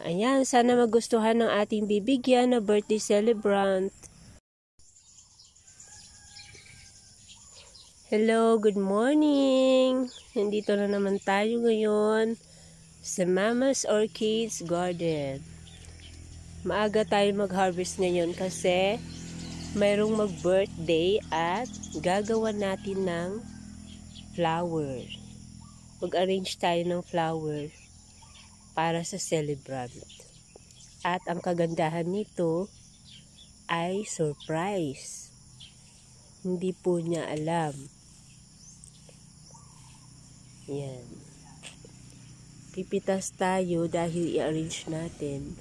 Ayan, sana magustuhan ng ating bibigyan na birthday celebrant. Hello, good morning! Nandito na naman tayo ngayon sa Mama's Orchids Garden. Maaga tayo mag-harvest ngayon kasi mayroong mag-birthday at gagawa natin ng flower. Mag-arrange tayo ng flower para sa celebrant. At ang kagandahan nito ay surprise. Hindi po niya alam. Yan. Pipitas tayo dahil i-arrange natin.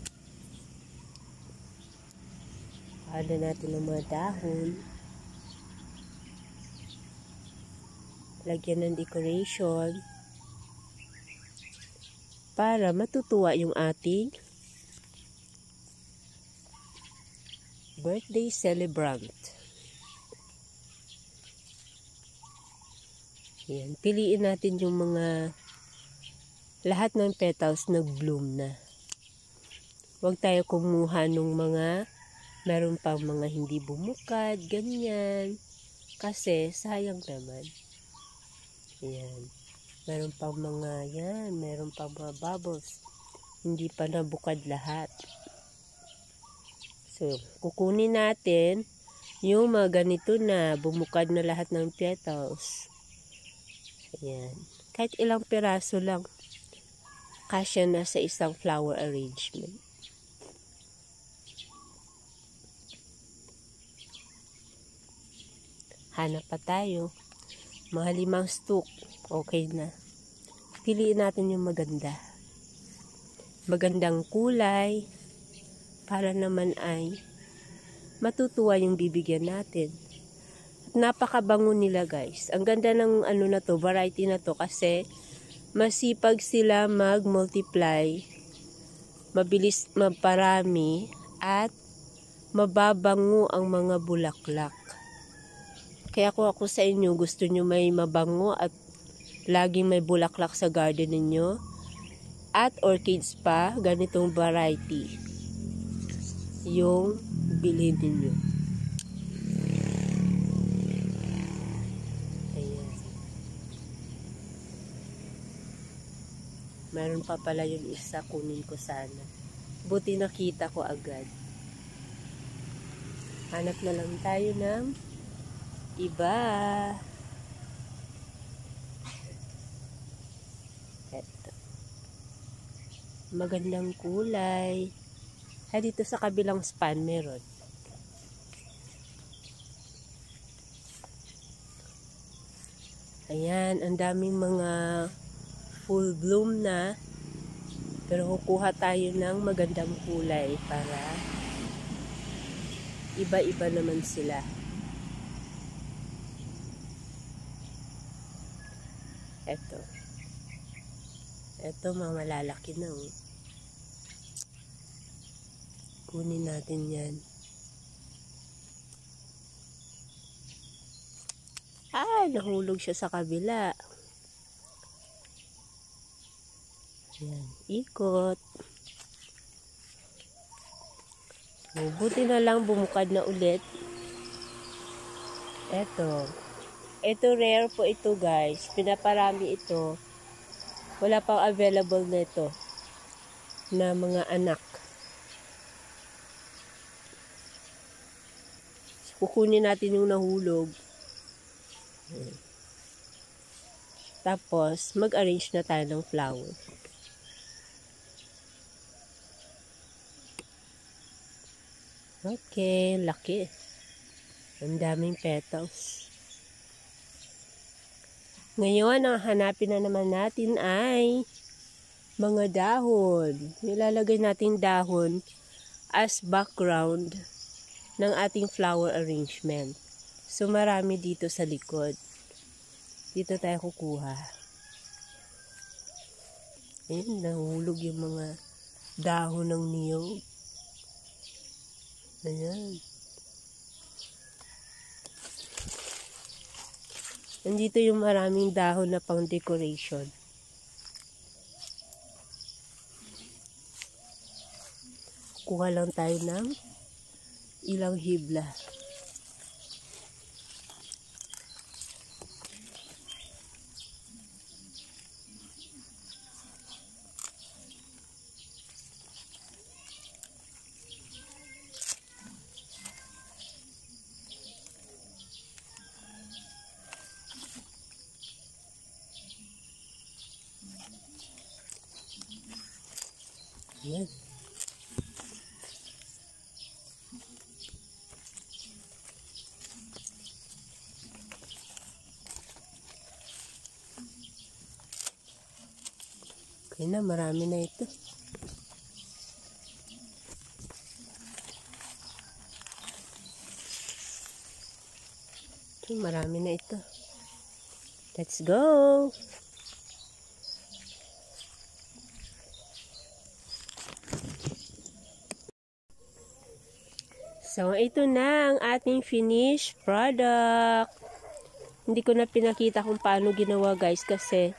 Pahala natin ng mga dahon. Lagyan ng decoration. Para matutuwa yung ating birthday celebrant. Yan. Piliin natin yung mga lahat ng petals nag-bloom na. Huwag tayo kumuha nung mga meron pang mga hindi bumukad, ganyan. Kasi sayang naman. Yan. Meron pang mga yan, meron pang mga bubbles. Hindi pa nabukad lahat. So, kukunin natin yung mga ganito na bumukad na lahat ng petals. Ayan. Kahit ilang piraso lang. Kasya na sa isang flower arrangement. Hanap pa tayo. Mga 5 stalk. Okay na. Piliin natin yung maganda. Magandang kulay. Para naman ay matutuwa yung bibigyan natin. At napakabango nila guys. Ang ganda ng ano na to, variety na to kasi masipag sila mag-multiply. Mabilis maparami at mababango ang mga bulaklak. Kaya kung ako sa inyo gusto nyo may mabango at laging may bulaklak sa garden ninyo at orchids pa, ganitong variety yung bilhin ninyo. Ayan. Meron pa pala yung isa, kunin ko sana. Buti nakita ko agad. Hanap na lang tayo ng iba. Eto. Magandang kulay. Dito sa kabilang span meron. Ayan, ang daming mga full bloom na. Pero kukuha tayo ng magandang kulay para iba-iba naman sila. Eto. Eto, mga malalaki na. Kunin natin yan. Nahulog siya sa kabila. Yan, ikot. Buti na lang bumukad na ulit. Eto. Ito rare po ito guys. Pinaparami ito. Wala pang available na ito. Na mga anak. Kukunin natin yung nahulog. Tapos, mag-arrange na tayo ng flower. Okay, laki. Ang daming petals. Ngayon, ang hanapin na naman natin ay mga dahon. Nilalagay natin dahon as background ng ating flower arrangement. So, marami dito sa likod. Dito tayo kukuha. Ayan, nahulog yung mga dahon ng niyog. Ayan. Nandito yung maraming dahon na pang decoration. Kuha lang tayo ng ilang hibla. Yan. Okay na, marami na ito. Marami na ito. Let's go! So, ito na ang ating finished product. Hindi ko na pinakita kung paano ginawa guys kasi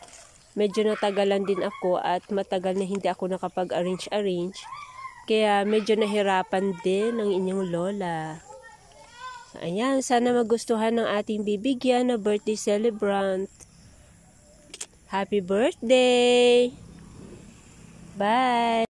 medyo natagalan din ako at matagal na hindi ako nakapag-arrange. Kaya medyo nahirapan din ang inyong lola. So, ayan, sana magustuhan ng ating bibigyan na birthday celebrant. Happy birthday! Bye!